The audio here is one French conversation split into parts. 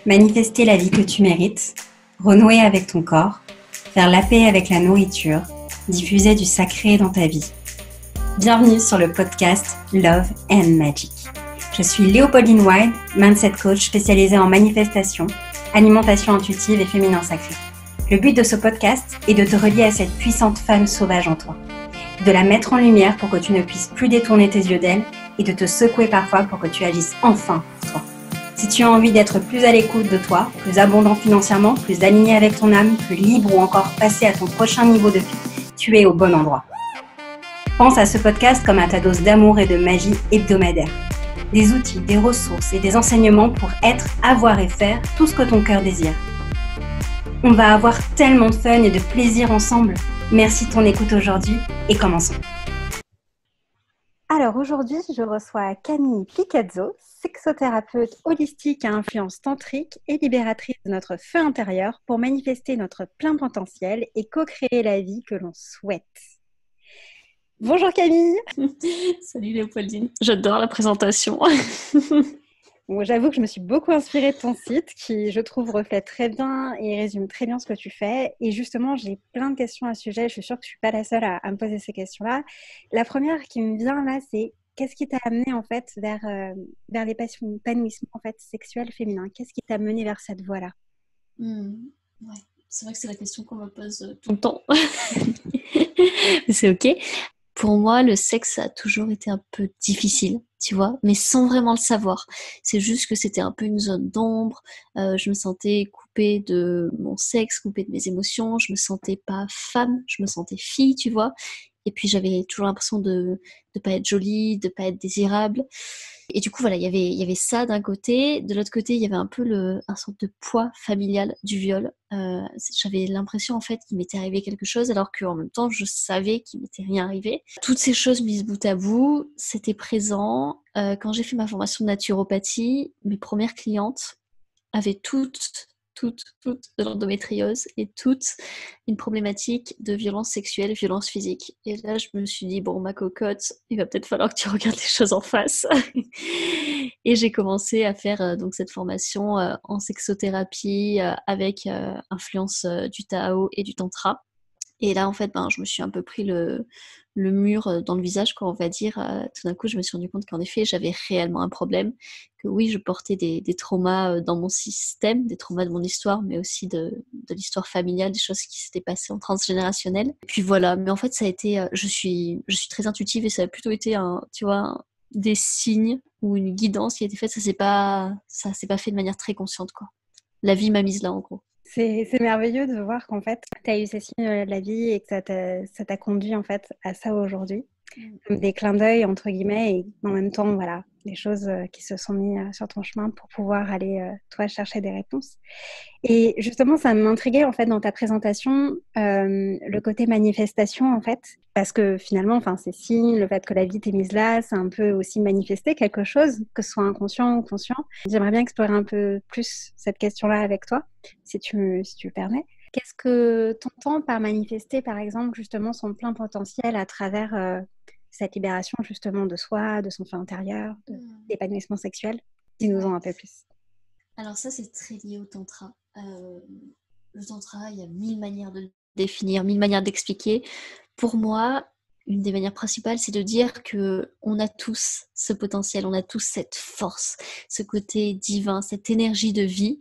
Manifester la vie que tu mérites, renouer avec ton corps, faire la paix avec la nourriture, diffuser du sacré dans ta vie. Bienvenue sur le podcast Love and Magic. Je suis Léopoldine Wild, mindset coach spécialisée en manifestation, alimentation intuitive et féminin sacré. Le but de ce podcast est de te relier à cette puissante femme sauvage en toi, de la mettre en lumière pour que tu ne puisses plus détourner tes yeux d'elle et de te secouer parfois pour que tu agisses enfin pour toi. Si tu as envie d'être plus à l'écoute de toi, plus abondant financièrement, plus aligné avec ton âme, plus libre ou encore passer à ton prochain niveau de vie, tu es au bon endroit. Pense à ce podcast comme à ta dose d'amour et de magie hebdomadaire. Des outils, des ressources et des enseignements pour être, avoir et faire tout ce que ton cœur désire. On va avoir tellement de fun et de plaisir ensemble. Merci de ton écoute aujourd'hui et commençons. Alors aujourd'hui, je reçois Camille Picazzo, sexothérapeute holistique à influence tantrique et libératrice de notre feu intérieur pour manifester notre plein potentiel et co-créer la vie que l'on souhaite. Bonjour Camille. Salut Léopoldine, j'adore la présentation. Bon, j'avoue que je me suis beaucoup inspirée de ton site qui, je trouve, reflète très bien et résume très bien ce que tu fais. Et justement, j'ai plein de questions à ce sujet. Je suis sûre que je ne suis pas la seule à me poser ces questions-là. La première qui me vient là, c'est qu'est-ce qui t'a amené en fait vers l'épanouissement en fait, sexuel féminin? Qu'est-ce qui t'a mené vers cette voie-là? Ouais. C'est vrai que c'est la question qu'on me pose tout le temps. Mais c'est ok. Pour moi, le sexe a toujours été un peu difficile, tu vois, mais sans vraiment le savoir. C'est juste que c'était un peu une zone d'ombre. Je me sentais coupée de mon sexe, coupée de mes émotions. Je me sentais pas femme, je me sentais fille, tu vois. Et puis j'avais toujours l'impression de pas être jolie, de pas être désirable. Et du coup, voilà, il y avait ça d'un côté. De l'autre côté, il y avait un peu un sorte de poids familial du viol. J'avais l'impression, en fait, qu'il m'était arrivé quelque chose, alors qu'en même temps, je savais qu'il m'était rien arrivé. Toutes ces choses mises bout à bout, c'était présent. Quand j'ai fait ma formation de naturopathie, mes premières clientes avaient toutes de l'endométriose et toutes une problématique de violence sexuelle, violence physique. Et là, je me suis dit, bon, ma cocotte, il va peut-être falloir que tu regardes les choses en face. Et j'ai commencé à faire donc cette formation en sexothérapie avec influence du Tao et du Tantra. Et là, en fait, je me suis un peu pris le mur dans le visage, quoi, on va dire. Tout d'un coup, je me suis rendu compte qu'en effet, j'avais réellement un problème. Que oui, je portais des traumas dans mon système, des traumas de mon histoire, mais aussi de l'histoire familiale, des choses qui s'étaient passées en transgénérationnel. Et puis voilà, mais en fait, ça a été... je suis très intuitive et ça a plutôt été, tu vois, des signes ou une guidance qui a été faite. Ça s'est pas fait de manière très consciente, quoi. La vie m'a mise là, en gros. C'est merveilleux de voir qu'en fait, tu as eu ces signes de la vie et que ça t'a conduit en fait à ça aujourd'hui. Comme des clins d'œil entre guillemets et en même temps, voilà, des choses qui se sont mises sur ton chemin pour pouvoir aller, toi, chercher des réponses. Et justement, ça m'intriguait en fait dans ta présentation, le côté manifestation en fait, parce que finalement, enfin, ces signes, le fait que la vie t'ait mise là, c'est un peu aussi manifester quelque chose, que ce soit inconscient ou conscient. J'aimerais bien explorer un peu plus cette question-là avec toi, si tu le permets. Qu'est-ce que tu entends par manifester, par exemple, justement, son plein potentiel à travers cette libération justement de soi, de son fait intérieur, de l'épanouissement sexuel? Dis-nous-en un peu plus. Alors ça, c'est très lié au tantra. Le tantra, il y a 1000 manières de le définir, 1000 manières d'expliquer. Pour moi, une des manières principales, c'est de dire que on a tous ce potentiel, on a tous cette force, ce côté divin, cette énergie de vie,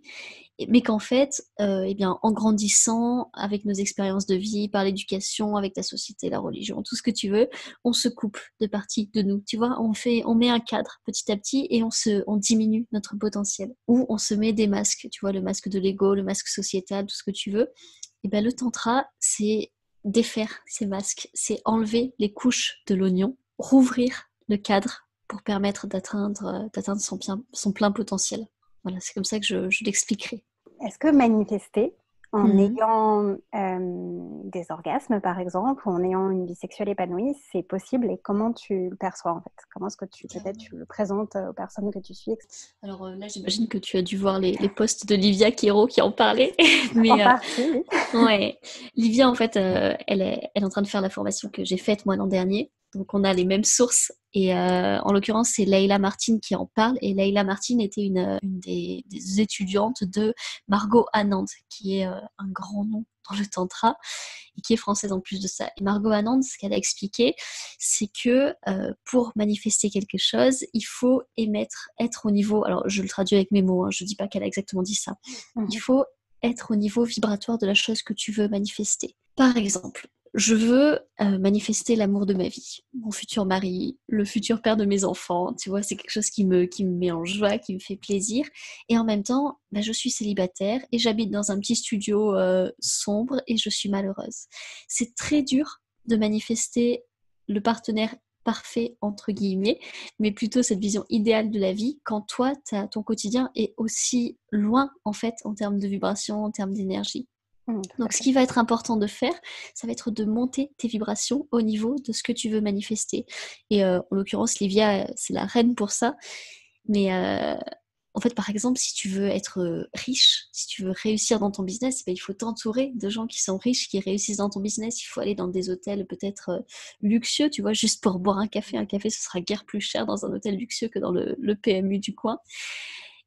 mais qu'en fait, eh bien, en grandissant avec nos expériences de vie, par l'éducation, avec la société, la religion, tout ce que tu veux, on se coupe de parties de nous. Tu vois, on met un cadre petit à petit et on diminue notre potentiel. Ou on se met des masques, tu vois, le masque de l'ego, le masque sociétal, tout ce que tu veux. Et bien, le tantra, c'est défaire ces masques, c'est enlever les couches de l'oignon, rouvrir le cadre pour permettre d'atteindre son plein potentiel. Voilà, c'est comme ça que je l'expliquerai. Est-ce que manifester en ayant des orgasmes, par exemple, ou en ayant une vie sexuelle épanouie, c'est possible et comment tu le perçois en fait? Comment est-ce que tu le présentes aux personnes que tu suis? Alors là, j'imagine que tu as dû voir les posts de Livia Quero qui en parlait. Mais, en partie, oui. Ouais. Livia, en fait, elle est en train de faire la formation que j'ai faite moi l'an dernier. Donc on a les mêmes sources. Et en l'occurrence, c'est Leila Martin qui en parle. Et Leila Martin était une des étudiantes de Margot Anand, qui est un grand nom dans le tantra et qui est française en plus de ça. Et Margot Anand, ce qu'elle a expliqué, c'est que pour manifester quelque chose, il faut être au niveau, alors je le traduis avec mes mots, hein, je ne dis pas qu'elle a exactement dit ça, il faut être au niveau vibratoire de la chose que tu veux manifester. Par exemple, je veux manifester l'amour de ma vie, mon futur mari, le futur père de mes enfants, tu vois, c'est quelque chose qui me met en joie, qui me fait plaisir. Et en même temps, je suis célibataire et j'habite dans un petit studio sombre et je suis malheureuse. C'est très dur de manifester le partenaire parfait, entre guillemets, mais plutôt cette vision idéale de la vie quand toi, ton quotidien est aussi loin, en fait, en termes de vibration, en termes d'énergie. Donc, ce qui va être important de faire, ça va être de monter tes vibrations au niveau de ce que tu veux manifester. Et en l'occurrence, Livia, c'est la reine pour ça. Mais en fait, par exemple, si tu veux être riche, si tu veux réussir dans ton business, il faut t'entourer de gens qui sont riches, qui réussissent dans ton business. Il faut aller dans des hôtels peut-être luxueux, tu vois, juste pour boire un café. Un café, ce sera guère plus cher dans un hôtel luxueux que dans le PMU du coin.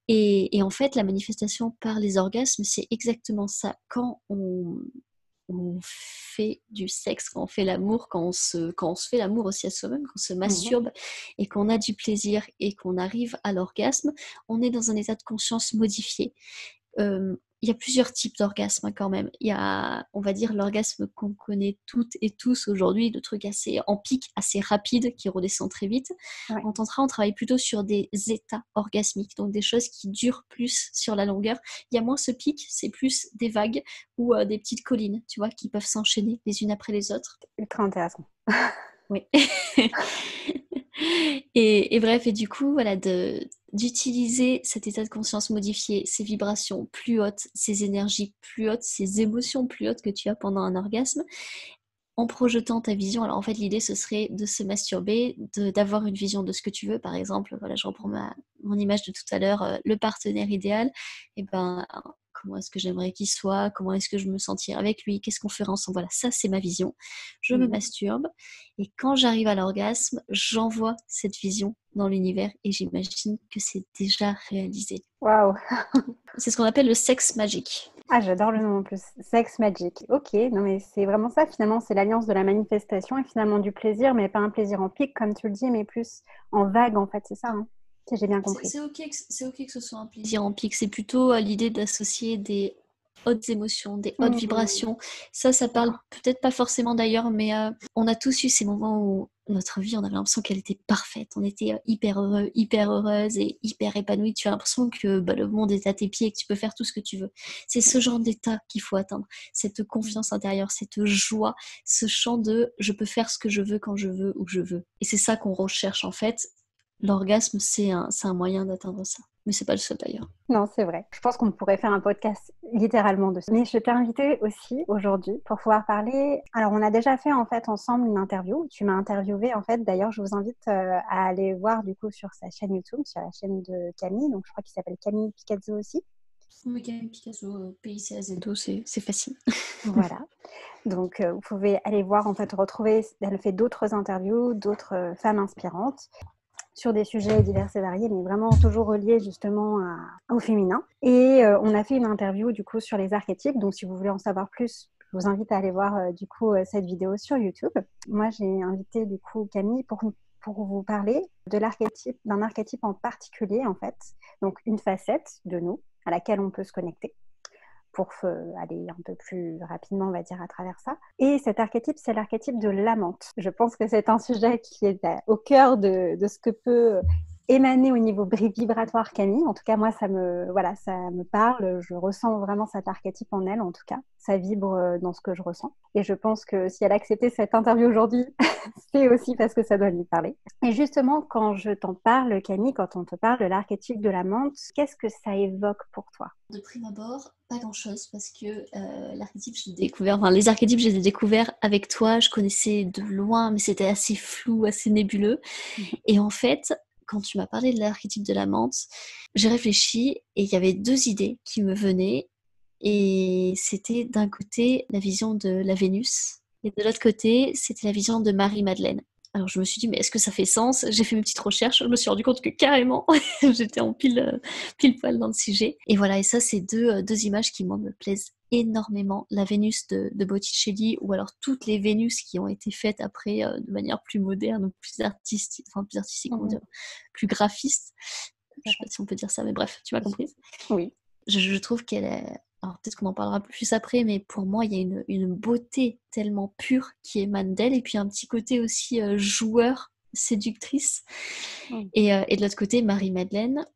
Et en fait, la manifestation par les orgasmes, c'est exactement ça. Quand on fait du sexe, quand on fait l'amour, quand on se fait l'amour aussi à soi-même, qu'on se masturbe et qu'on a du plaisir et qu'on arrive à l'orgasme, on est dans un état de conscience modifié. Il y a plusieurs types d'orgasmes quand même. Il y a, on va dire, l'orgasme qu'on connaît toutes et tous aujourd'hui, le truc assez en pic, assez rapide, qui redescend très vite. Ouais. En tantra, on travaille plutôt sur des états orgasmiques, donc des choses qui durent plus sur la longueur. Il y a moins ce pic, c'est plus des vagues ou des petites collines, tu vois, qui peuvent s'enchaîner les unes après les autres. Ultra intéressant. Oui. Et bref, et du coup, voilà, d'utiliser cet état de conscience modifié, ces vibrations plus hautes, ces énergies plus hautes, ces émotions plus hautes que tu as pendant un orgasme, en projetant ta vision. Alors en fait, l'idée, ce serait de se masturber, d'avoir une vision de ce que tu veux. Par exemple, voilà, je reprends mon image de tout à l'heure, le partenaire idéal, et ben, comment est-ce que j'aimerais qu'il soit, comment est-ce que je me sentirais avec lui, qu'est-ce qu'on ferait ensemble. Voilà, ça c'est ma vision. Je me masturbe et quand j'arrive à l'orgasme, j'envoie cette vision dans l'univers et j'imagine que c'est déjà réalisé. Waouh. C'est ce qu'on appelle le sexe magique. Ah, j'adore le nom en plus, sex magic. Ok, non mais c'est vraiment ça finalement, c'est l'alliance de la manifestation et finalement du plaisir, mais pas un plaisir en pic comme tu le dis, mais plus en vague en fait, c'est ça, hein, si j'ai bien compris. C'est ok que ce soit un plaisir en pic, c'est plutôt l'idée d'associer des hautes émotions, des hautes vibrations. Ça parle peut-être pas forcément d'ailleurs, mais on a tous eu ces moments où notre vie, on avait l'impression qu'elle était parfaite. On était hyper heureux, hyper heureuse et hyper épanouie. Tu as l'impression que le monde est à tes pieds et que tu peux faire tout ce que tu veux. C'est ce genre d'état qu'il faut atteindre. Cette confiance intérieure, cette joie, ce chant de « je peux faire ce que je veux quand je veux, où je veux ». Et c'est ça qu'on recherche en fait. L'orgasme, c'est un moyen d'atteindre ça. Mais c'est pas le seul d'ailleurs. Non, c'est vrai. Je pense qu'on pourrait faire un podcast littéralement dessus. Mais je t'ai invitée aussi aujourd'hui pour pouvoir parler. Alors, on a déjà fait en fait ensemble une interview. Tu m'as interviewée en fait. D'ailleurs, je vous invite à aller voir du coup sur sa chaîne YouTube, sur la chaîne de Camille. Donc, je crois qu'il s'appelle Camille Picasso aussi. Oui, Camille Picasso, PICAZO, c'est facile. Voilà. Donc, vous pouvez aller voir, en fait, retrouver. Elle fait d'autres interviews, d'autres femmes inspirantes sur des sujets divers et variés, mais vraiment toujours reliés justement au féminin. Et on a fait une interview du coup sur les archétypes. Donc, si vous voulez en savoir plus, je vous invite à aller voir du coup cette vidéo sur YouTube. Moi, j'ai invité du coup Camille pour vous parler de l'archétype, d'un archétype en particulier en fait. Donc, une facette de nous à laquelle on peut se connecter pour aller un peu plus rapidement, on va dire, à travers ça. Et cet archétype, c'est l'archétype de l'amante. Je pense que c'est un sujet qui est au cœur de ce que peut émaner au niveau vibratoire Camille. En tout cas, moi, ça me parle. Je ressens vraiment cet archétype en elle, en tout cas. Ça vibre dans ce que je ressens. Et je pense que si elle a accepté cette interview aujourd'hui, c'est aussi parce que ça doit lui parler. Et justement, quand je t'en parle, Camille, quand on te parle de l'archétype de l'amante, qu'est-ce que ça évoque pour toi ? De prime abord, pas grand-chose parce que l'archétype, les archétypes, je les ai découverts avec toi. Je connaissais de loin, mais c'était assez flou, assez nébuleux. Et en fait, quand tu m'as parlé de l'archétype de l'amante, j'ai réfléchi et il y avait deux idées qui me venaient. Et c'était d'un côté la vision de la Vénus et de l'autre côté, c'était la vision de Marie-Madeleine. Alors je me suis dit, mais est-ce que ça fait sens? J'ai fait mes petites recherches, je me suis rendu compte que carrément, j'étais en pile poil dans le sujet. Et voilà, et ça, c'est deux images qui, moi, me plaisent énormément. La Vénus de Botticelli, ou alors toutes les Vénus qui ont été faites après de manière plus moderne, ou plus artistique, comment dire, plus graphiste. Je sais pas si on peut dire ça, mais bref, tu m'as compris. Oui. Je trouve qu'elle est... Alors peut-être qu'on en parlera plus après, mais pour moi, il y a une beauté tellement pure qui émane d'elle, et puis un petit côté aussi joueur, séductrice. Et de l'autre côté, Marie-Madeleine,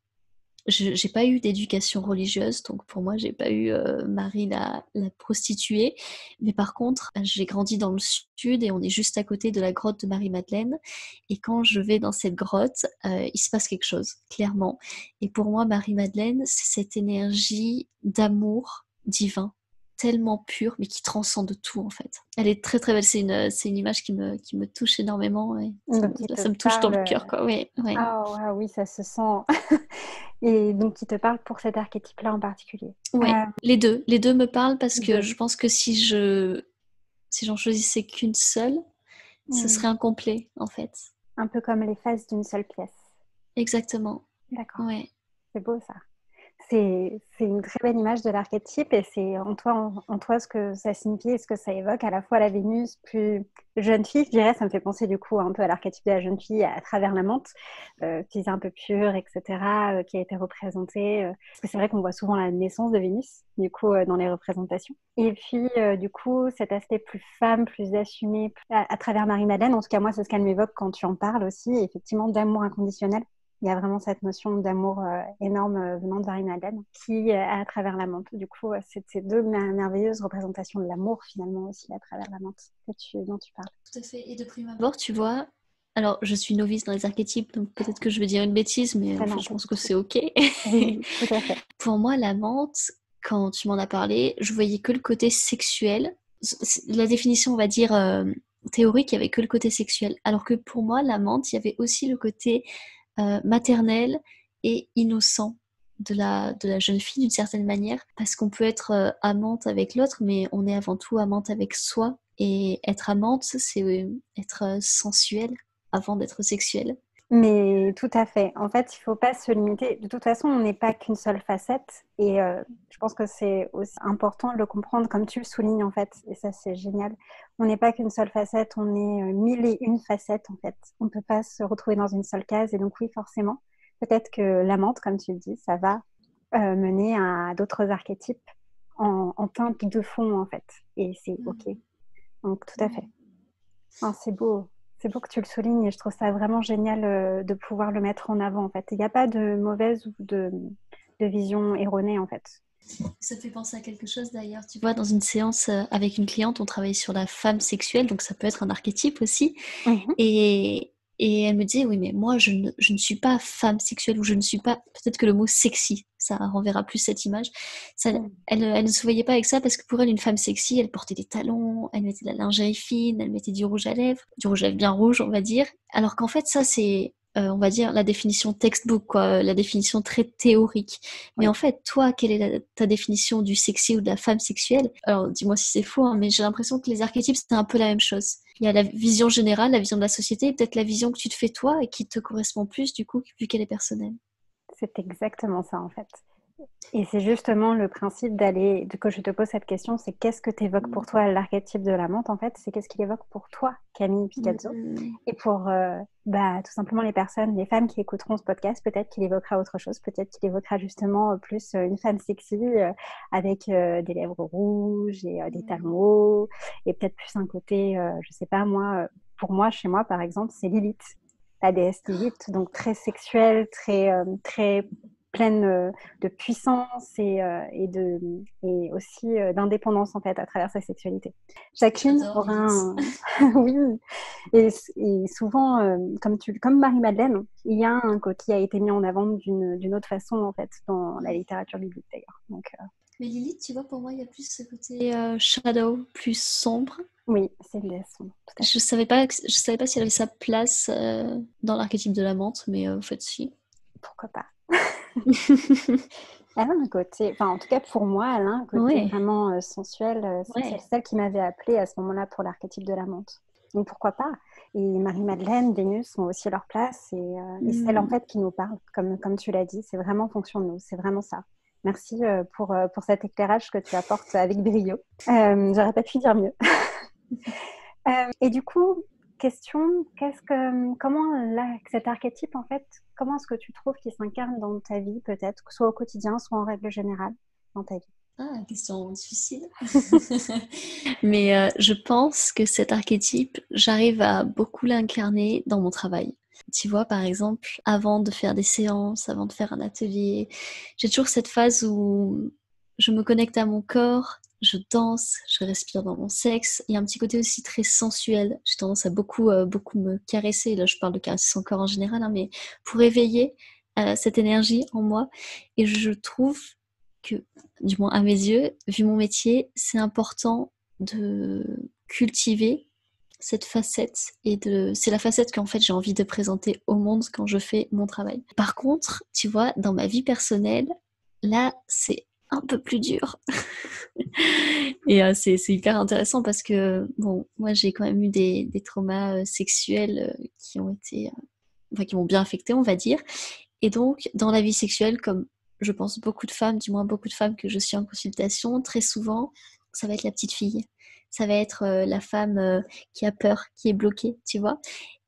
j'ai pas eu d'éducation religieuse, donc pour moi, j'ai pas eu Marie la prostituée. Mais par contre, j'ai grandi dans le sud et on est juste à côté de la grotte de Marie-Madeleine. Et quand je vais dans cette grotte, il se passe quelque chose, clairement. Et pour moi, Marie-Madeleine, c'est cette énergie d'amour divin, tellement pure, mais qui transcende tout, en fait. Elle est très très belle, c'est une image qui me touche énormément. Ouais. Ça me touche dans le cœur, quoi. Ouais, ouais. Ah oui, ça se sent. Et donc, qui te parle pour cet archétype-là en particulier. Ouais, les deux me parlent parce que je pense que si j'en choisissais qu'une seule, ce serait incomplet, en fait. Un peu comme les faces d'une seule pièce. Exactement. D'accord. Ouais. C'est beau ça. C'est une très belle image de l'archétype et c'est en toi ce que ça signifie et ce que ça évoque, à la fois la Vénus plus jeune fille, je dirais, ça me fait penser du coup un peu à l'archétype de la jeune fille à travers la menthe, qui est un peu pure, etc., qui a été représentée, parce que c'est vrai qu'on voit souvent la naissance de Vénus, du coup, dans les représentations. Et puis, du coup, cet aspect plus femme, plus assumé, à travers Marie-Madeleine, en tout cas moi, c'est ce qu'elle m'évoque quand tu en parles aussi, effectivement, d'amour inconditionnel. Il y a vraiment cette notion d'amour énorme venant de Marie-Madeleine qui, à travers la menthe, du coup, c'est ces deux merveilleuses représentations de l'amour finalement aussi à travers la menthe dont tu parles. Tout à fait. Et de prime abord, tu vois, alors je suis novice dans les archétypes, donc peut-être que je vais dire une bêtise, mais enfin, je pense que c'est ok. Oui, tout à fait. Pour moi, la menthe, quand tu m'en as parlé, je voyais que le côté sexuel. La définition, on va dire, théorique, il n'y avait que le côté sexuel. Alors que pour moi, la menthe, il y avait aussi le côté maternel et innocent de la jeune fille d'une certaine manière, parce qu'on peut être amante avec l'autre, mais on est avant tout amante avec soi, et être amante, c'est être sensuel avant d'être sexuel. Mais tout à fait. En fait, il ne faut pas se limiter. De toute façon, on n'est pas qu'une seule facette. Et je pense que c'est aussi important de le comprendre comme tu le soulignes, en fait. Et ça, c'est génial. On n'est pas qu'une seule facette. On est mille et une facettes, en fait. On ne peut pas se retrouver dans une seule case. Et donc, oui, forcément, peut-être que l'amante, comme tu le dis, ça va mener à d'autres archétypes en teinte de fond, en fait. Et c'est OK. Donc, tout à fait. Enfin, c'est beau. C'est beau que tu le soulignes et je trouve ça vraiment génial de pouvoir le mettre en avant, en fait. Il n'y a pas de mauvaise ou de vision erronée, en fait. Ça fait penser à quelque chose d'ailleurs. Tu vois, dans une séance avec une cliente, on travaillait sur la femme sexuelle, donc ça peut être un archétype aussi. Et elle me disait, oui, mais moi, je ne suis pas femme sexuelle, ou je ne suis pas... Peut-être que le mot sexy, ça renverra plus cette image. Elle ne se voyait pas avec ça, parce que pour elle, une femme sexy, elle portait des talons, elle mettait de la lingerie fine, elle mettait du rouge à lèvres bien rouge, on va dire. Alors qu'en fait, ça, c'est... on va dire la définition textbook, quoi, la définition très théorique. Mais en fait, toi, quelle est ta définition du sexy ou de la femme sexuelle? Alors, dis-moi si c'est faux, hein, mais j'ai l'impression que les archétypes, c'est un peu la même chose. Il y a la vision générale, la vision de la société, et peut-être la vision que tu te fais toi et qui te correspond plus, du coup, vu qu'elle est personnelle. C'est exactement ça, en fait. Et c'est justement le principe que je te pose cette question, c'est qu'est-ce que tu évoques pour toi l'archétype de la menthe, en fait, c'est qu'est-ce qu'il évoque pour toi, Camille Picazzo. Et pour tout simplement les femmes qui écouteront ce podcast, peut-être qu'il évoquera autre chose, peut-être qu'il évoquera justement plus une femme sexy avec des lèvres rouges et des talons hauts, et peut-être plus un côté, je sais pas moi, pour moi, chez moi par exemple, c'est Lilith, la déesse Lilith, donc très sexuelle, très pleine de puissance et aussi d'indépendance en fait à travers sa sexualité. Chacune aura un... oui, et souvent comme Marie-Madeleine, il y a un qui a été mis en avant d'une autre façon en fait dans la littérature biblique d'ailleurs. Donc, Mais Lilith, tu vois, pour moi, il y a plus ce côté shadow, plus sombre. Oui, c'est une déesse sombre. Je savais pas si elle avait sa place dans l'archétype de la menthe, mais en fait, si. Pourquoi pas. Elle a un côté, enfin en tout cas pour moi, elle a un côté vraiment sensuel. C'est celle qui m'avait appelée à ce moment-là pour l'archétype de la menthe. Donc pourquoi pas? Et Marie-Madeleine, Vénus ont aussi leur place et celle en fait qui nous parle, comme tu l'as dit, c'est vraiment en fonction de nous, c'est vraiment ça. Merci pour cet éclairage que tu apportes avec brio. J'aurais pas pu dire mieux. Et du coup, question, cet archétype en fait, comment est-ce que tu trouves qu'il s'incarne dans ta vie peut-être, que ce soit au quotidien, soit en règle générale dans ta vie? Ah, question difficile. Mais je pense que cet archétype, j'arrive à beaucoup l'incarner dans mon travail. Tu vois, par exemple, avant de faire des séances, avant de faire un atelier, j'ai toujours cette phase où je me connecte à mon corps, je danse, je respire dans mon sexe. Il y a un petit côté aussi très sensuel. J'ai tendance à beaucoup me caresser. Là, je parle de caresser son corps en général, hein, mais pour éveiller cette énergie en moi. Et je trouve que, du moins à mes yeux, vu mon métier, c'est important de cultiver cette facette c'est la facette qu'en fait j'ai envie de présenter au monde quand je fais mon travail. Par contre, tu vois, dans ma vie personnelle, là, c'est un peu plus dur. Et c'est hyper intéressant parce que, bon, moi j'ai quand même eu des traumas sexuels qui ont été, qui m'ont bien affecté, on va dire. Et donc, dans la vie sexuelle, comme je pense beaucoup de femmes, du moins beaucoup de femmes que je suis en consultation, très souvent, ça va être la petite fille. Ça va être la femme qui a peur, qui est bloquée, tu vois.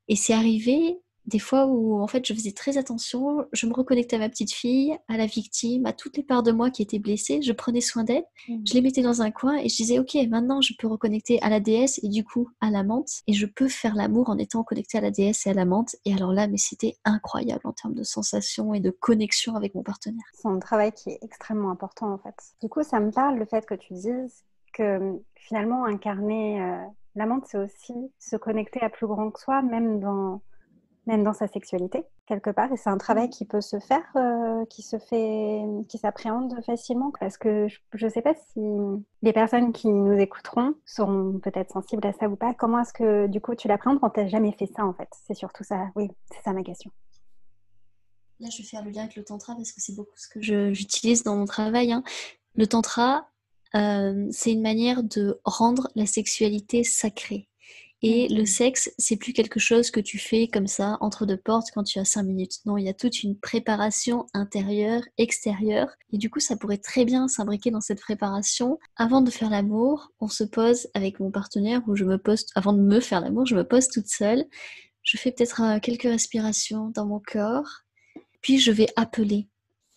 Et c'est arrivé des fois où, en fait, je faisais très attention, je me reconnectais à ma petite fille, à la victime, à toutes les parts de moi qui étaient blessées, je prenais soin d'elle, je les mettais dans un coin et je disais, ok, maintenant je peux reconnecter à la déesse et du coup à l'amante, et je peux faire l'amour en étant connectée à la déesse et à l'amante. Et alors là, mais c'était incroyable en termes de sensations et de connexion avec mon partenaire. C'est un travail qui est extrêmement important en fait. Du coup, ça me parle le fait que tu dises que finalement incarner l'amante, c'est aussi se connecter à plus grand que soi, même dans sa sexualité, quelque part. Et c'est un travail qui peut se faire, qui s'appréhende facilement. Parce que je ne sais pas si les personnes qui nous écouteront seront peut-être sensibles à ça ou pas. Comment est-ce que, du coup, tu l'appréhendes quand tu n'as jamais fait ça, en fait? C'est surtout ça. Oui, c'est ça ma question. Là, je vais faire le lien avec le tantra parce que c'est beaucoup ce que j'utilise dans mon travail, hein. Le tantra, c'est une manière de rendre la sexualité sacrée. Et le sexe, c'est plus quelque chose que tu fais comme ça, entre deux portes, quand tu as 5 minutes. Non, il y a toute une préparation intérieure, extérieure. Et du coup, ça pourrait très bien s'imbriquer dans cette préparation. Avant de faire l'amour, on se pose avec mon partenaire, ou je me pose, avant de me faire l'amour, je me pose toute seule. Je fais peut-être quelques respirations dans mon corps. Puis je vais appeler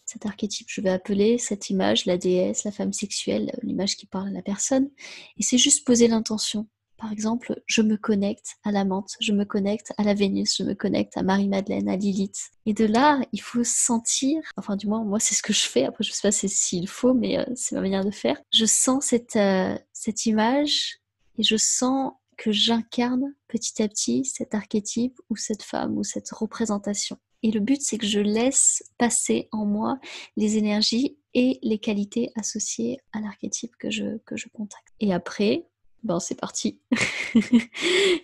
cet archétype, je vais appeler cette image, la déesse, la femme sexuelle, l'image qui parle à la personne. Et c'est juste poser l'intention. Par exemple, je me connecte à l'amante, je me connecte à la Vénus, je me connecte à Marie-Madeleine, à Lilith. Et de là, il faut sentir, enfin du moins, moi c'est ce que je fais, après je sais pas s'il faut, mais c'est ma manière de faire. Je sens cette image et je sens que j'incarne petit à petit cet archétype ou cette femme ou cette représentation. Et le but, c'est que je laisse passer en moi les énergies et les qualités associées à l'archétype que je contacte. Et après, c'est parti.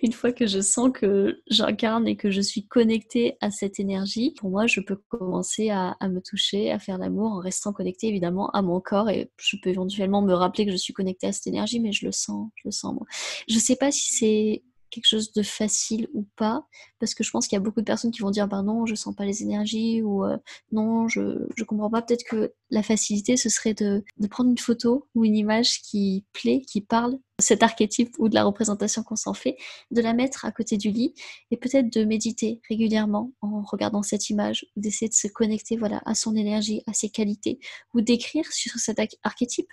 Une fois que je sens que j'incarne et que je suis connectée à cette énergie, pour moi, je peux commencer à me toucher, à faire l'amour en restant connectée évidemment à mon corps, et je peux éventuellement me rappeler que je suis connectée à cette énergie, mais je le sens moi. Je sais pas si c'est quelque chose de facile ou pas, parce que je pense qu'il y a beaucoup de personnes qui vont dire non, je sens pas les énergies, ou non, je comprends pas. Peut-être que la facilité, ce serait de prendre une photo ou une image qui plaît, qui parle de cet archétype ou de la représentation qu'on s'en fait, de la mettre à côté du lit et peut-être de méditer régulièrement en regardant cette image, ou d'essayer de se connecter à son énergie, à ses qualités, ou d'écrire sur cet archétype.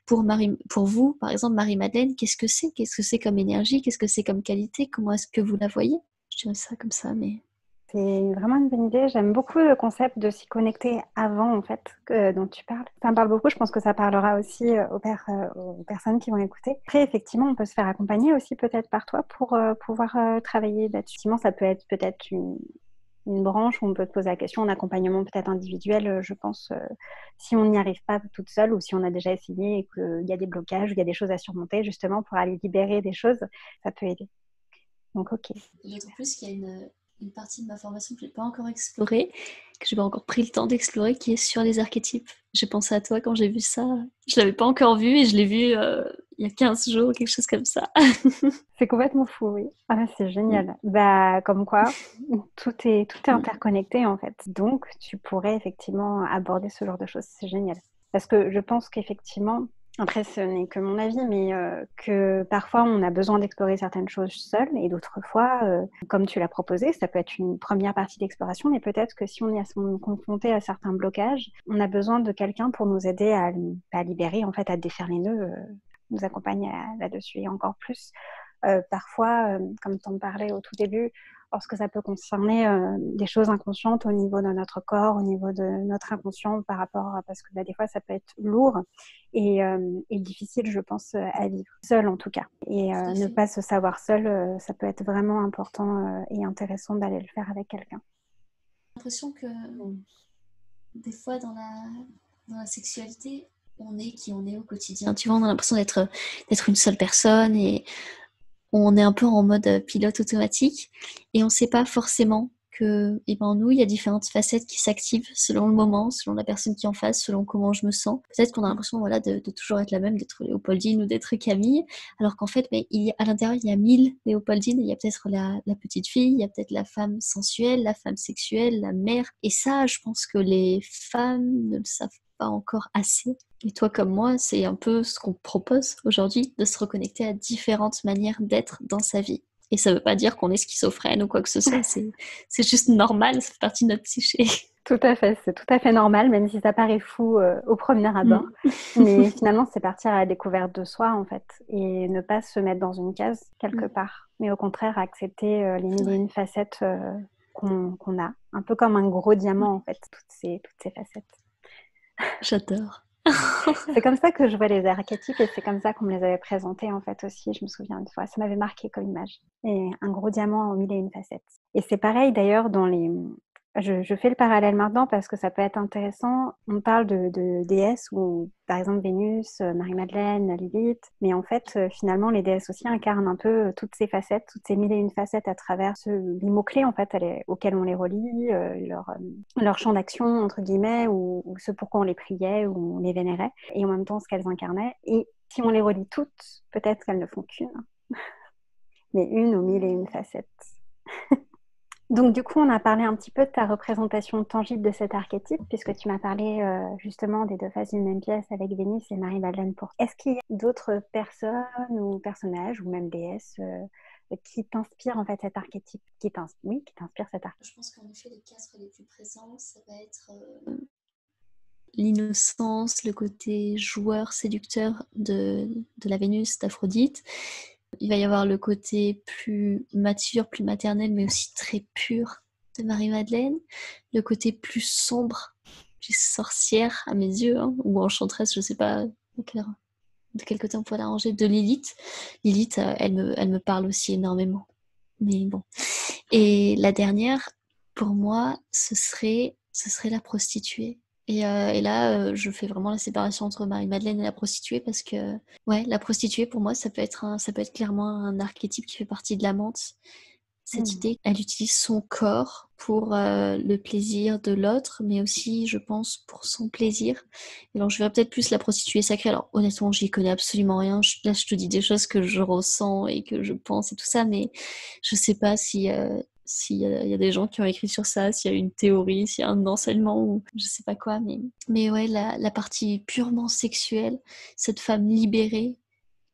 Pour vous, par exemple, Marie-Madeleine, qu'est-ce que c'est comme énergie, qu'est-ce que c'est comme qualité, comment est-ce que vous la voyez? Je dirais ça comme ça, mais... C'est vraiment une bonne idée. J'aime beaucoup le concept de s'y connecter avant, en fait, dont tu parles. Ça me parle beaucoup. Je pense que ça parlera aussi aux personnes qui vont écouter. Après, effectivement, on peut se faire accompagner aussi peut-être par toi pour pouvoir travailler là-dessus. Sinon, ça peut être peut-être une branche où on peut te poser la question, un accompagnement peut-être individuel, je pense, si on n'y arrive pas toute seule ou si on a déjà essayé et qu'il y a des blocages, il y a des choses à surmonter, justement, pour aller libérer des choses, ça peut aider. Donc, ok. D'autant plus qu'il y a une partie de ma formation que je n'ai pas encore explorée, que je n'ai pas encore pris le temps d'explorer, qui est sur les archétypes. J'ai pensé à toi quand j'ai vu ça. Je ne l'avais pas encore vu et je l'ai vu il y a 15 jours, quelque chose comme ça. C'est complètement fou, oui. Ah, c'est génial. Bah, comme quoi, tout est interconnecté en fait. Donc, tu pourrais effectivement aborder ce genre de choses. C'est génial. Parce que je pense qu'effectivement, après, ce n'est que mon avis, mais que parfois on a besoin d'explorer certaines choses seul et d'autres fois, comme tu l'as proposé, ça peut être une première partie d'exploration, mais peut-être que si on est confronté à certains blocages, on a besoin de quelqu'un pour nous aider à libérer, en fait, à défaire les nœuds, nous accompagne là-dessus et encore plus. Parfois, comme tu en parlais au tout début, lorsque ça peut concerner des choses inconscientes au niveau de notre corps, au niveau de notre inconscient par rapport à, parce que des fois ça peut être lourd et difficile, je pense, à vivre, seul en tout cas. Et ne pas se savoir seul, ça peut être vraiment important et intéressant d'aller le faire avec quelqu'un. J'ai l'impression que des fois dans la sexualité, on est qui on est au quotidien. Tu vois, on a l'impression d'être une seule personne et on est un peu en mode pilote automatique et on ne sait pas forcément que nous, il y a différentes facettes qui s'activent selon le moment, selon la personne qui est en face, selon comment je me sens. Peut-être qu'on a l'impression de toujours être la même, d'être Léopoldine ou d'être Camille, alors qu'en fait, à l'intérieur, il y a 1000 Léopoldines. Il y a peut-être la petite fille, il y a peut-être la femme sensuelle, la femme sexuelle, la mère. Et ça, je pense que les femmes ne le savent pas encore assez. Et toi comme moi, c'est un peu ce qu'on propose aujourd'hui, de se reconnecter à différentes manières d'être dans sa vie. Et ça veut pas dire qu'on est schizophrène ou quoi que ce soit, c'est juste normal, ça fait partie de notre psyché. Tout à fait, c'est tout à fait normal, même si ça paraît fou au premier abord. Mais finalement, c'est partir à la découverte de soi, en fait, et ne pas se mettre dans une case quelque part, mais au contraire accepter les mille et une facettes qu'on a, un peu comme un gros diamant, en fait, toutes ces facettes. J'adore. C'est comme ça que je vois les archétypes et c'est comme ça qu'on me les avait présentés en fait aussi. Je me souviens une fois, ça m'avait marqué comme image. Et un gros diamant aux mille et une facettes. Et c'est pareil d'ailleurs dans les... Je fais le parallèle maintenant parce que ça peut être intéressant. On parle de déesses ou par exemple Vénus, Marie-Madeleine, Lilith. Mais en fait, finalement, les déesses aussi incarnent un peu toutes ces facettes, toutes ces mille et une facettes à travers les mots-clés en fait auxquels on les relie, leur champ d'action entre guillemets ou ce pourquoi on les priait ou on les vénérait. Et en même temps, ce qu'elles incarnaient. Et si on les relie toutes, peut-être qu'elles ne font qu'une. Mais une aux mille et une facettes. Donc du coup, on a parlé un petit peu de ta représentation tangible de cet archétype, puisque tu m'as parlé justement des deux faces d'une même pièce avec Vénus et Marie-Madeleine. Est-ce qu'il y a d'autres personnes ou personnages, ou même déesses, qui t'inspirent en fait cet archétype, qui t'inspire cet archétype? Je pense qu'en effet, les quatre les plus présents, ça va être l'innocence, le côté joueur, séducteur de la Vénus d'Aphrodite. Il va y avoir le côté plus mature, plus maternel, mais aussi très pur de Marie-Madeleine. Le côté plus sombre, plus sorcière à mes yeux, ou enchanteresse, je ne sais pas de quel côté on pourrait l'arranger, de Lilith. Lilith, elle me parle aussi énormément. Mais bon. Et la dernière, pour moi, ce serait la prostituée. Et là, je fais vraiment la séparation entre Marie-Madeleine et la prostituée parce que, ouais, la prostituée, pour moi, ça peut être clairement un archétype qui fait partie de l'amante. Cette idée, elle utilise son corps pour le plaisir de l'autre, mais aussi, je pense, pour son plaisir. Et alors, je verrais peut-être plus la prostituée sacrée. Alors, honnêtement, j'y connais absolument rien. Là, je te dis des choses que je ressens et que je pense et tout ça, mais je sais pas si s'il y a des gens qui ont écrit sur ça, s'il y a une théorie, s'il y a un enseignement ou je sais pas quoi, mais ouais, la partie purement sexuelle, cette femme libérée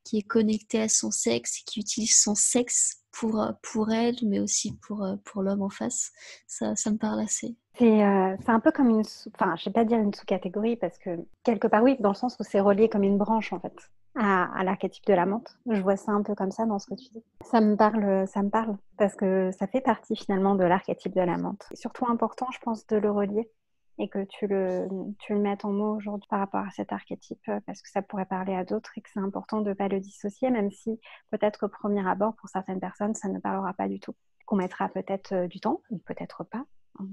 qui est connectée à son sexe et qui utilise son sexe pour elle, mais aussi pour l'homme en face, ça me parle assez. C'est un peu comme enfin, je vais pas dire une sous-catégorie parce que quelque part oui, dans le sens où c'est relié comme une branche en fait à l'archétype de l'amante. Je vois ça un peu comme ça dans ce que tu dis. Ça me parle parce que ça fait partie finalement de l'archétype de l'amante. C'est surtout important, je pense, de le relier et que tu le mettes en mots aujourd'hui par rapport à cet archétype parce que ça pourrait parler à d'autres et que c'est important de ne pas le dissocier, même si peut-être au premier abord, pour certaines personnes, ça ne parlera pas du tout. Qu'on mettra peut-être du temps ou peut-être pas.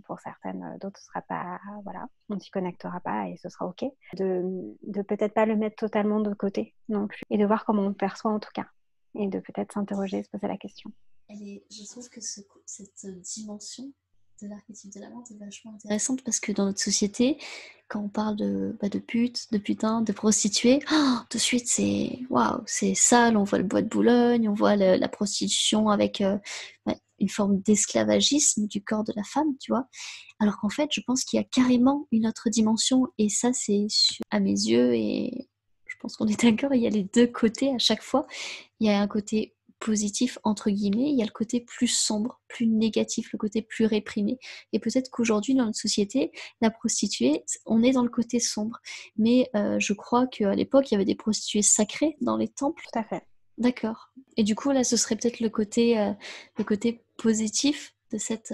Pour certaines, d'autres, ce sera pas, voilà, on ne s'y connectera pas et ce sera ok. De peut-être pas le mettre totalement de côté non plus et de voir comment on le perçoit en tout cas et de peut-être s'interroger, se poser la question. Je trouve que cette dimension, de l'archétype de l'amante est vachement intéressante parce que dans notre société, quand on parle de pute, de putain, de prostituée, tout de suite c'est waouh, c'est sale, on voit le bois de Boulogne, on voit la prostitution avec une forme d'esclavagisme du corps de la femme, tu vois. Alors qu'en fait, je pense qu'il y a carrément une autre dimension et ça, à mes yeux, et je pense qu'on est d'accord, il y a les deux côtés à chaque fois. Il y a un côté positif, entre guillemets, il y a le côté plus sombre, plus négatif, le côté plus réprimé. Et peut-être qu'aujourd'hui, dans notre société, la prostituée, on est dans le côté sombre. Mais je crois qu'à l'époque, il y avait des prostituées sacrées dans les temples. Tout à fait. D'accord. Et du coup, là, ce serait peut-être le côté positif de cette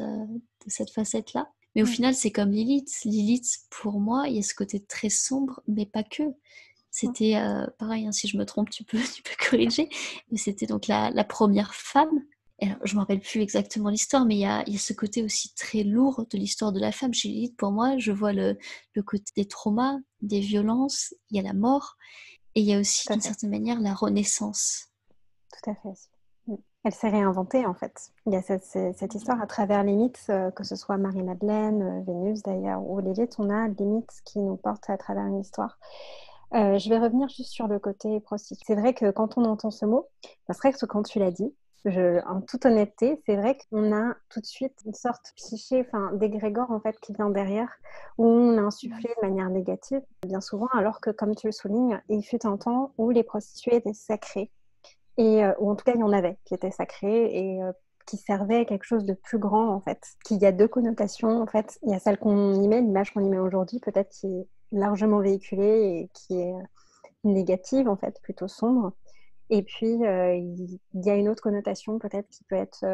facette-là. Mais au final, c'est comme Lilith. Lilith, pour moi, il y a ce côté très sombre, mais pas que. C'était pareil, hein, si je me trompe, tu peux corriger. Mais c'était donc la première femme. Et alors, je ne me rappelle plus exactement l'histoire, mais il y a ce côté aussi très lourd de l'histoire de la femme. Chez Lilith, pour moi, je vois le côté des traumas, des violences, il y a la mort, et il y a aussi, d'une certaine manière, la renaissance. Tout à fait. Elle s'est réinventée en fait. Il y a cette histoire à travers les mythes, que ce soit Marie-Madeleine, Vénus d'ailleurs, ou Lilith, on a des mythes qui nous portent à travers une histoire. Je vais revenir juste sur le côté prostituée. C'est vrai que quand on entend ce mot, c'est vrai que quand tu l'as dit, en toute honnêteté, c'est vrai qu'on a tout de suite une sorte de psyché, enfin d'égrégore en fait qui vient derrière, où on a insufflé de manière négative, bien souvent, alors que comme tu le soulignes, il fut un temps où les prostituées étaient sacrées, et ou en tout cas il y en avait qui étaient sacrées et qui servaient à quelque chose de plus grand en fait. Qu'il y a deux connotations en fait. Il y a celle qu'on y met, l'image qu'on y met aujourd'hui, peut-être qui est largement véhiculée et qui est négative en fait, plutôt sombre. Et puis il y a une autre connotation peut-être qui peut être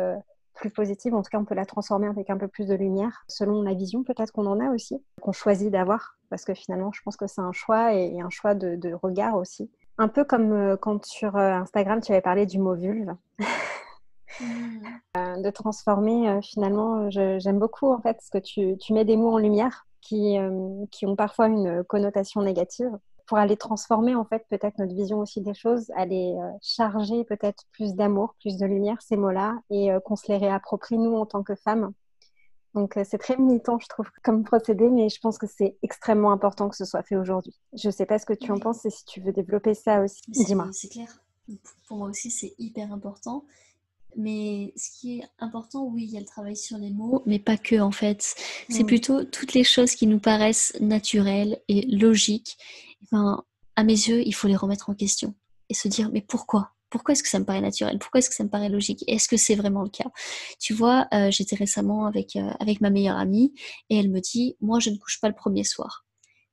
plus positive. En tout cas, on peut la transformer avec un peu plus de lumière selon la vision peut-être qu'on en a aussi, qu'on choisit d'avoir. Parce que finalement, je pense que c'est un choix et un choix de regard aussi. Un peu comme quand sur Instagram, tu avais parlé du mot vulve. De transformer finalement, j'aime beaucoup en fait, parce que tu mets des mots en lumière qui ont parfois une connotation négative pour aller transformer en fait peut-être notre vision aussi des choses, aller charger peut-être plus d'amour, plus de lumière ces mots-là et qu'on se les réapproprie nous en tant que femmes. Donc c'est très militant je trouve comme procédé, mais je pense que c'est extrêmement important que ce soit fait aujourd'hui. Je ne sais pas ce que tu en penses et si tu veux développer ça aussi, dis-moi. C'est clair. Pour moi aussi, c'est hyper important. Mais ce qui est important, oui, il y a le travail sur les mots, mais pas que en fait. C'est plutôt toutes les choses qui nous paraissent naturelles et logiques. Enfin, à mes yeux, il faut les remettre en question et se dire, mais pourquoi? Pourquoi est-ce que ça me paraît naturel? Pourquoi est-ce que ça me paraît logique? Est-ce que c'est vraiment le cas? Tu vois, j'étais récemment avec ma meilleure amie et elle me dit, moi, je ne couche pas le premier soir.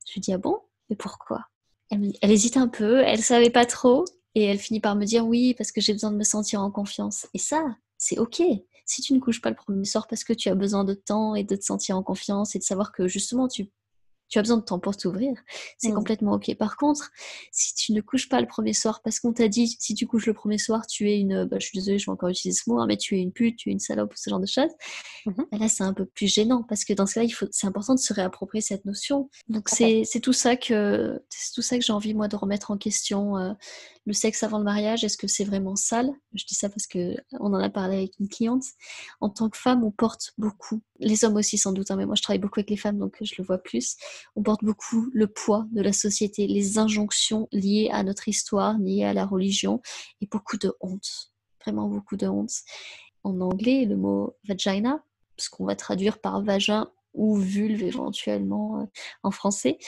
Je lui dis, ah bon? Mais pourquoi? Elle hésitait un peu, elle savait pas trop. Et elle finit par me dire oui, parce que j'ai besoin de me sentir en confiance. Et ça, c'est ok. Si tu ne couches pas le premier soir parce que tu as besoin de temps et de te sentir en confiance et de savoir que justement tu as besoin de temps pour t'ouvrir, c'est complètement ok. Par contre, si tu ne couches pas le premier soir parce qu'on t'a dit si tu couches le premier soir, tu es une, je suis désolée, je vais encore utiliser ce mot, hein, mais tu es une pute, tu es une salope, ce genre de choses. Là, c'est un peu plus gênant parce que dans ce cas-là, c'est important de se réapproprier cette notion. Donc, c'est tout ça que j'ai envie, moi, de remettre en question. Le sexe avant le mariage, est-ce que c'est vraiment sale? Je dis ça parce qu'on en a parlé avec une cliente. En tant que femme, on porte beaucoup, les hommes aussi sans doute, hein, mais moi, je travaille beaucoup avec les femmes, donc je le vois plus. On porte beaucoup le poids de la société, les injonctions liées à notre histoire, liées à la religion, et beaucoup de honte. Vraiment beaucoup de honte. En anglais, le mot vagina, ce qu'on va traduire par vagin ou vulve éventuellement en français,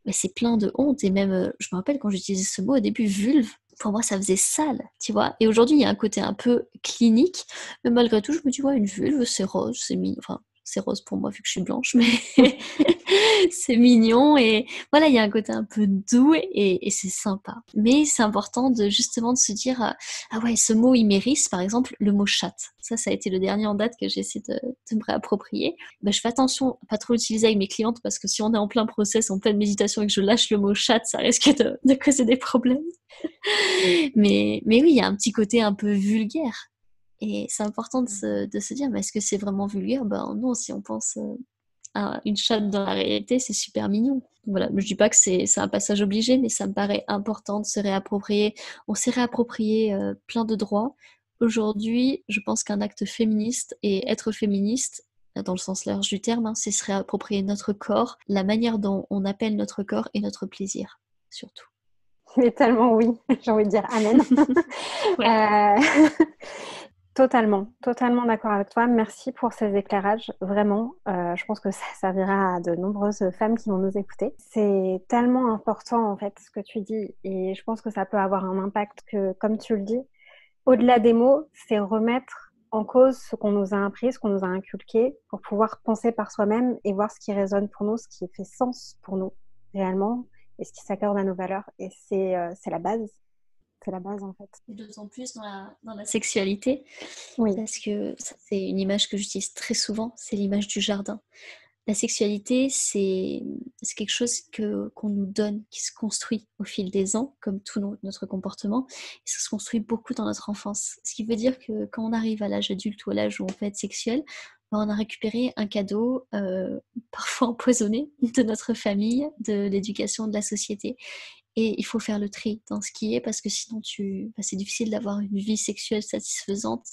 mais c'est plein de honte. Et même, je me rappelle quand j'utilisais ce mot au début, vulve, pour moi ça faisait sale, tu vois. Et aujourd'hui, il y a un côté un peu clinique, mais malgré tout, je me dis, ouais, une vulve, c'est rose, c'est mignon. Enfin, c'est rose pour moi vu que je suis blanche, mais c'est mignon et voilà, il y a un côté un peu doux et c'est sympa. Mais c'est important de justement de se dire ah ouais, ce mot il mérite, par exemple le mot chatte. Ça a été le dernier en date que j'ai essayé de me réapproprier. Je fais attention à pas trop l'utiliser avec mes clientes parce que si on est en plein process, en pleine méditation et que je lâche le mot chatte, ça risque de causer des problèmes. mais oui, il y a un petit côté un peu vulgaire. Et c'est important de se dire, mais est-ce que c'est vraiment vulgaire? Ben non, si on pense à une chatte dans la réalité, c'est super mignon. Voilà, je dis pas que c'est un passage obligé, mais ça me paraît important de se réapproprier. On s'est réapproprié plein de droits. Aujourd'hui, je pense qu'un acte féministe et être féministe, dans le sens large du terme, hein, c'est se réapproprier notre corps, la manière dont on appelle notre corps et notre plaisir, surtout. Mais tellement oui, j'ai envie de dire amen. Ouais. Totalement d'accord avec toi. Merci pour ces éclairages, vraiment. Je pense que ça servira à de nombreuses femmes qui vont nous écouter. C'est tellement important en fait ce que tu dis et je pense que ça peut avoir un impact que, comme tu le dis, au-delà des mots, c'est remettre en cause ce qu'on nous a appris, ce qu'on nous a inculqué pour pouvoir penser par soi-même et voir ce qui résonne pour nous, ce qui fait sens pour nous réellement et ce qui s'accorde à nos valeurs. Et c'est la base. C'est la base en fait. Et d'autant plus dans la sexualité, Oui. parce que ça, c'est une image que j'utilise très souvent, c'est l'image du jardin. La sexualité, c'est quelque chose qu'on nous donne, qui se construit au fil des ans, comme tout notre comportement, et ça se construit beaucoup dans notre enfance. Ce qui veut dire que quand on arrive à l'âge adulte ou à l'âge où on peut être sexuel, on a récupéré un cadeau, parfois empoisonné, de notre famille, de l'éducation, de la société. Et il faut faire le tri dans ce qui est, parce que sinon c'est difficile d'avoir une vie sexuelle satisfaisante,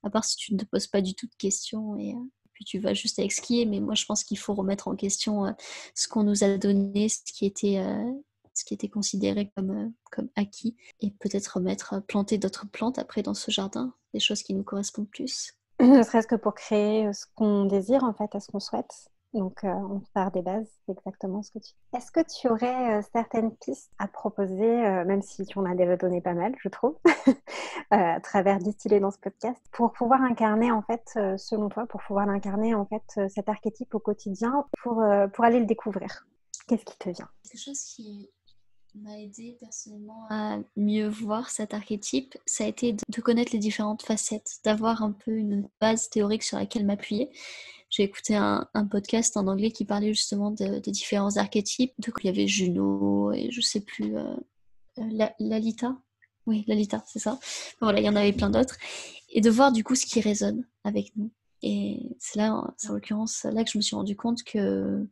à part si tu ne te poses pas du tout de questions et puis tu vas juste avec ce qui est. Mais moi, je pense qu'il faut remettre en question ce qu'on nous a donné, ce qui était considéré comme acquis, et peut-être planter d'autres plantes après dans ce jardin, des choses qui nous correspondent plus. Ne serait-ce que pour créer ce qu'on désire en fait, ce qu'on souhaite. Donc, on part des bases, c'est exactement ce que tu dis. Est-ce que tu aurais certaines pistes à proposer, même si tu en as déjà donné pas mal, je trouve, à travers distiller dans ce podcast, pour pouvoir incarner en fait, selon toi, pour pouvoir l'incarner en fait, cet archétype au quotidien, pour aller le découvrir? Qu'est-ce qui te vient? Quelque chose qui m'a aidé personnellement à mieux voir cet archétype, ça a été de connaître les différentes facettes, d'avoir un peu une base théorique sur laquelle m'appuyer. J'ai écouté un podcast en anglais qui parlait justement de différents archétypes. Donc il y avait Juno et je sais plus, Lalita. Oui, Lalita, c'est ça. Voilà, il y en avait plein d'autres. Et de voir du coup ce qui résonne avec nous. Et c'est en l'occurrence là que je me suis rendu compte que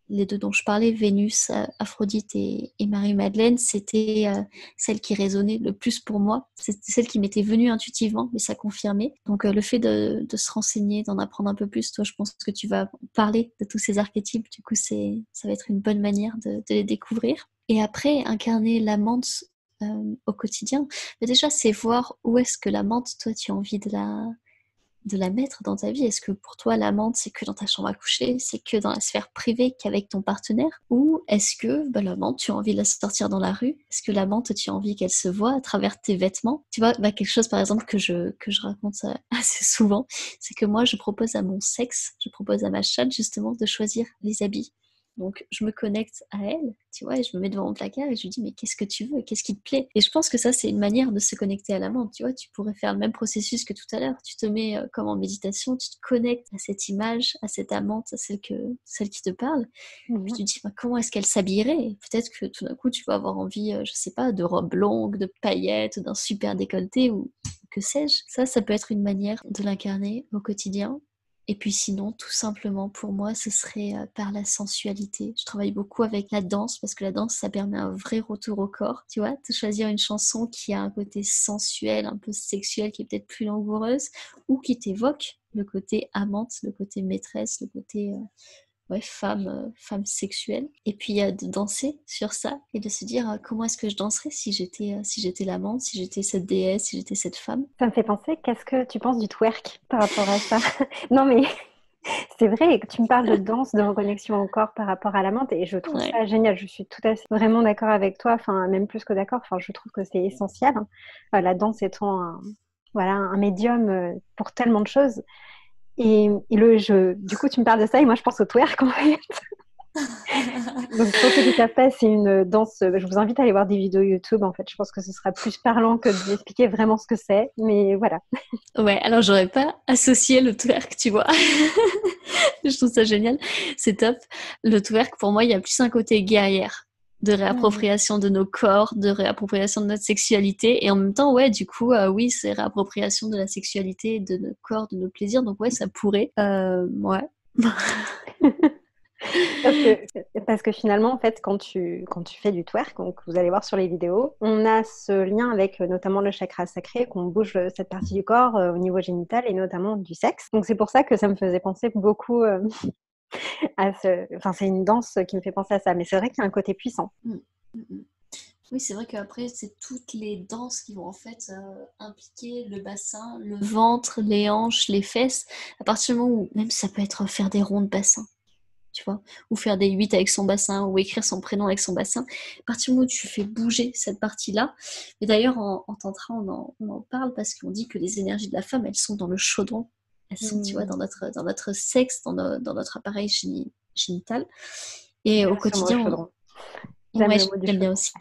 les deux dont je parlais, Vénus, Aphrodite et Marie-Madeleine, c'était celle qui résonnait le plus pour moi. C'était celle qui m'était venue intuitivement, mais ça confirmait. Donc le fait de se renseigner, d'en apprendre un peu plus, toi je pense que tu vas parler de tous ces archétypes, du coup ça va être une bonne manière de les découvrir. Et après, incarner l'amante au quotidien, mais déjà c'est voir où est-ce que l'amante, toi tu as envie de la mettre dans ta vie. Est-ce que pour toi l'amante c'est que dans ta chambre à coucher, c'est que dans la sphère privée qu'avec ton partenaire, ou est-ce que l'amante tu as envie de la sortir dans la rue? Est-ce que l'amante tu as envie qu'elle se voit à travers tes vêtements? Tu vois, quelque chose par exemple que je raconte assez souvent, c'est que moi je propose à mon sexe, je propose à ma chatte justement de choisir les habits. Donc je me connecte à elle, tu vois, et je me mets devant mon placard et je lui dis mais qu'est-ce que tu veux, qu'est-ce qui te plaît? Et je pense que ça c'est une manière de se connecter à l'amante, tu vois, tu pourrais faire le même processus que tout à l'heure, tu te mets comme en méditation, tu te connectes à cette image, à cette amante, à celle qui te parle, puis tu te dis comment est-ce qu'elle s'habillerait? Et peut-être que tout d'un coup tu vas avoir envie, je sais pas, de robe longue, de paillettes, d'un super décolleté ou que sais-je. Ça peut être une manière de l'incarner au quotidien. Et puis sinon, tout simplement, pour moi, ce serait par la sensualité. Je travaille beaucoup avec la danse, parce que la danse, ça permet un vrai retour au corps, tu vois, de choisir une chanson qui a un côté sensuel, un peu sexuel, qui est peut-être plus langoureuse, ou qui t'évoque le côté amante, le côté maîtresse, le côté femme sexuelle. Et puis de danser sur ça, et de se dire comment est-ce que je danserais si j'étais l'amante, si j'étais cette déesse, si j'étais cette femme. Ça me fait penser, qu'est-ce que tu penses du twerk par rapport à ça? Non mais c'est vrai que tu me parles de danse, de reconnexion au corps par rapport à la menthe et je trouve ça génial. Je suis tout à fait vraiment d'accord avec toi, enfin même plus que d'accord. Enfin, je trouve que c'est essentiel, hein. La danse étant un médium pour tellement de choses. Et du coup, tu me parles de ça et moi je pense au twerk en fait. Donc, pour ceux qui ne savent pas, c'est une danse. Je vous invite à aller voir des vidéos YouTube. En fait, je pense que ce sera plus parlant que de vous expliquer vraiment ce que c'est. Mais voilà. Ouais, alors j'aurais pas associé le twerk, tu vois. Je trouve ça génial. C'est top. Le twerk, pour moi, il y a plus un côté guerrière, de réappropriation de nos corps, de réappropriation de notre sexualité. Et en même temps, ouais, du coup, oui, c'est réappropriation de la sexualité, de nos corps, de nos plaisirs. Donc, ouais, ça pourrait. Ouais. Ça parce que finalement, en fait, quand tu fais du twerk, donc vous allez voir sur les vidéos, on a ce lien avec notamment le chakra sacré, qu'on bouge cette partie du corps au niveau génital et notamment du sexe. Donc c'est pour ça que ça me faisait penser beaucoup à ce... Enfin, c'est une danse qui me fait penser à ça, mais c'est vrai qu'il y a un côté puissant. Oui, c'est vrai qu'après, c'est toutes les danses qui vont en fait impliquer le bassin, le ventre, les hanches, les fesses. À partir du moment où, même ça peut être faire des ronds de bassin, tu vois, ou faire des 8 avec son bassin, ou écrire son prénom avec son bassin. À partir du moment où tu fais bouger cette partie-là, et d'ailleurs en tantra, on en parle parce qu'on dit que les énergies de la femme, elles sont dans le chaudron. Elles sont, tu vois, dans notre sexe, dans notre appareil génital. Et au J'aime ce mot, quotidien, chaudron. J'aime ouais, le mot du j'aime bien chaudron. aussi.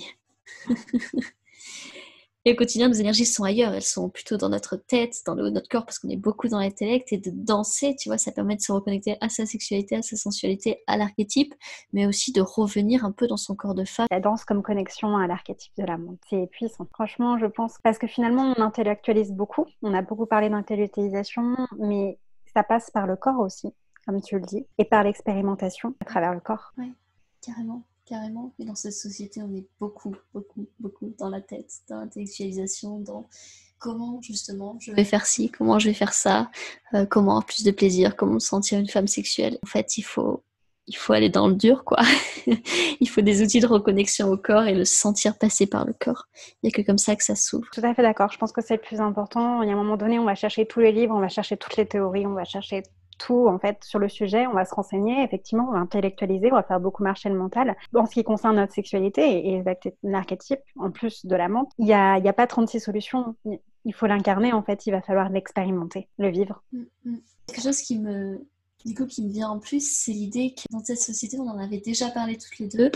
Et au quotidien, nos énergies sont ailleurs, elles sont plutôt dans notre tête, dans le haut de notre corps, parce qu'on est beaucoup dans l'intellect, et de danser, tu vois, ça permet de se reconnecter à sa sexualité, à sa sensualité, à l'archétype, mais aussi de revenir un peu dans son corps de femme. La danse comme connexion à l'archétype de l'amour, c'est puissant. Franchement, je pense, parce que finalement, on intellectualise beaucoup, on a beaucoup parlé d'intellectualisation, mais ça passe par le corps aussi, comme tu le dis, et par l'expérimentation à travers le corps. Ouais, carrément. Carrément, et dans cette société, on est beaucoup dans la tête, dans l'intellectualisation, dans comment justement je vais faire ci, comment je vais faire ça, comment avoir plus de plaisir, comment se sentir une femme sexuelle. En fait, il faut aller dans le dur, quoi. Il faut des outils de reconnexion au corps et le sentir passer par le corps. Il n'y a que comme ça que ça s'ouvre. Tout à fait d'accord, je pense que c'est le plus important. Il y a un moment donné, on va chercher tous les livres, on va chercher toutes les théories, on va chercher tout en fait sur le sujet, on va se renseigner, effectivement, on va intellectualiser, on va faire beaucoup marcher le mental. En ce qui concerne notre sexualité et l'archétype, en plus de la menthe, il y a pas 36 solutions. Il faut l'incarner, en fait, il va falloir l'expérimenter, le vivre. Quelque chose qui me vient en plus, c'est l'idée que dans cette société, on en avait déjà parlé toutes les deux,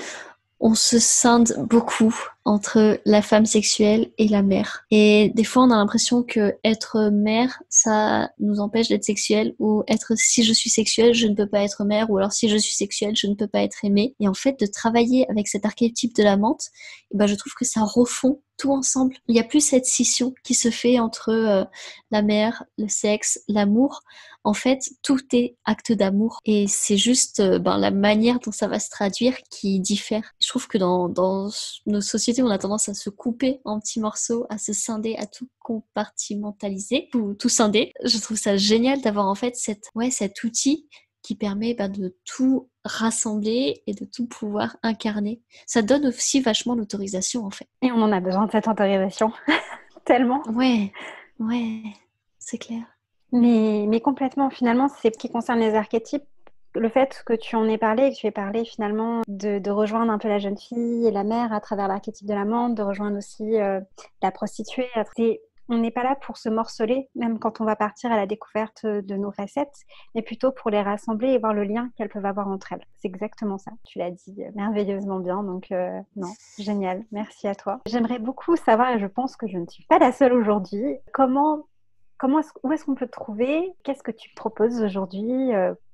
on se scinde beaucoup entre la femme sexuelle et la mère. Et des fois, on a l'impression que être mère, ça nous empêche d'être sexuelle, ou être si je suis sexuelle, je ne peux pas être mère, ou alors si je suis sexuelle, je ne peux pas être aimée. Et en fait, de travailler avec cet archétype de la menthe, eh ben, je trouve que ça refond tout ensemble. Il n'y a plus cette scission qui se fait entre la mère, le sexe, l'amour. En fait, tout est acte d'amour, et c'est juste la manière dont ça va se traduire qui diffère. Je trouve que dans nos sociétés, on a tendance à se couper en petits morceaux, à se scinder, à tout compartimentaliser, tout scinder. Je trouve ça génial d'avoir en fait cet outil qui permet de tout rassembler et de tout pouvoir incarner. Ça donne aussi vachement l'autorisation en fait. Et on en a besoin de cette autorisation, tellement. Ouais, c'est clair. Mais complètement, finalement, c'est ce qui concerne les archétypes. Le fait que tu en aies parlé et que tu aies parlé finalement de rejoindre un peu la jeune fille et la mère à travers l'archétype de l'amante, de rejoindre aussi la prostituée. On n'est pas là pour se morceler, même quand on va partir à la découverte de nos facettes, mais plutôt pour les rassembler et voir le lien qu'elles peuvent avoir entre elles. C'est exactement ça. Tu l'as dit merveilleusement bien, donc non, génial. Merci à toi. J'aimerais beaucoup savoir, et je pense que je ne suis pas la seule aujourd'hui, où est-ce qu'on peut te trouver? Qu'est-ce que tu proposes aujourd'hui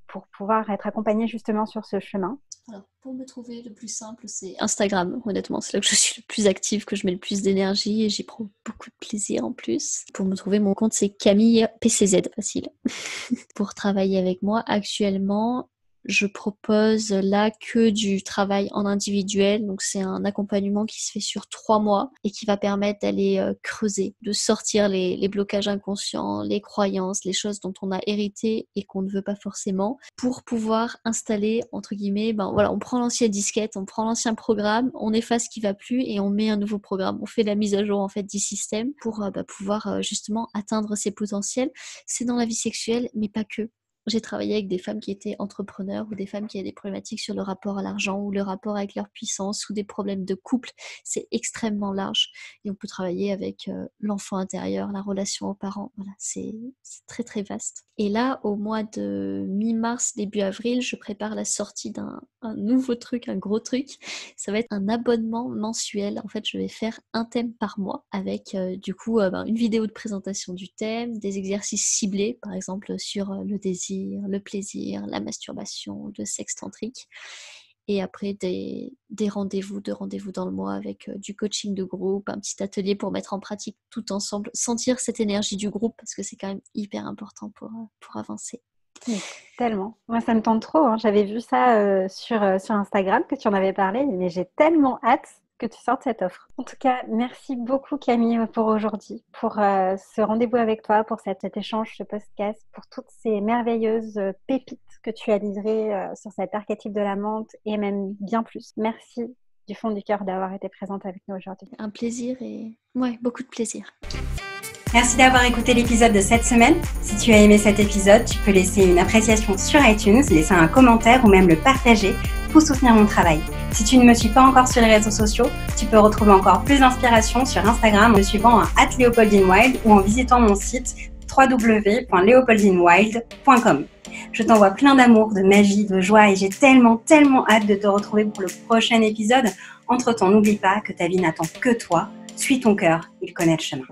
pour pouvoir être accompagnée justement sur ce chemin? Alors, pour me trouver, le plus simple, c'est Instagram. Honnêtement, c'est là que je suis le plus active, que je mets le plus d'énergie et j'y prends beaucoup de plaisir en plus. Pour me trouver, mon compte, c'est Camille PCZ, facile. Pour travailler avec moi, actuellement, je propose là que du travail en individuel. Donc, c'est un accompagnement qui se fait sur 3 mois et qui va permettre d'aller creuser, de sortir les blocages inconscients, les croyances, les choses dont on a hérité et qu'on ne veut pas forcément, pour pouvoir installer, entre guillemets, on prend l'ancienne disquette, on prend l'ancien programme, on efface ce qui va plus et on met un nouveau programme. On fait la mise à jour en fait du système pour pouvoir justement atteindre ses potentiels. C'est dans la vie sexuelle, mais pas que. J'ai travaillé avec des femmes qui étaient entrepreneurs ou des femmes qui avaient des problématiques sur le rapport à l'argent ou le rapport avec leur puissance ou des problèmes de couple. C'est extrêmement large et on peut travailler avec l'enfant intérieur, la relation aux parents. Voilà, c'est très très vaste. Et là, au mois de mi-mars, début avril, je prépare la sortie d'un nouveau truc, un gros truc. Ça va être un abonnement mensuel. En fait, je vais faire un thème par mois avec une vidéo de présentation du thème, des exercices ciblés, par exemple sur le désir, le plaisir, la masturbation, le sexe tantrique. Et après des rendez-vous dans le mois avec du coaching de groupe, un petit atelier pour mettre en pratique tout ensemble, sentir cette énergie du groupe parce que c'est quand même hyper important pour avancer. Mais tellement. Moi, ça me tente trop, hein. J'avais vu ça sur Instagram, que tu en avais parlé, mais j'ai tellement hâte que tu sortes cette offre. En tout cas, merci beaucoup Camille pour aujourd'hui, pour ce rendez-vous avec toi, pour cet échange, ce podcast, pour toutes ces merveilleuses pépites que tu as livrées sur cet archétype de la menthe et même bien plus. Merci du fond du cœur d'avoir été présente avec nous aujourd'hui. Un plaisir et beaucoup de plaisir. Merci d'avoir écouté l'épisode de cette semaine. Si tu as aimé cet épisode, tu peux laisser une appréciation sur iTunes, laisser un commentaire ou même le partager pour soutenir mon travail. Si tu ne me suis pas encore sur les réseaux sociaux, tu peux retrouver encore plus d'inspiration sur Instagram en me suivant à @leopoldinwild ou en visitant mon site www.leopoldinwild.com. Je t'envoie plein d'amour, de magie, de joie et j'ai tellement hâte de te retrouver pour le prochain épisode. Entre-temps, n'oublie pas que ta vie n'attend que toi. Suis ton cœur, il connaît le chemin.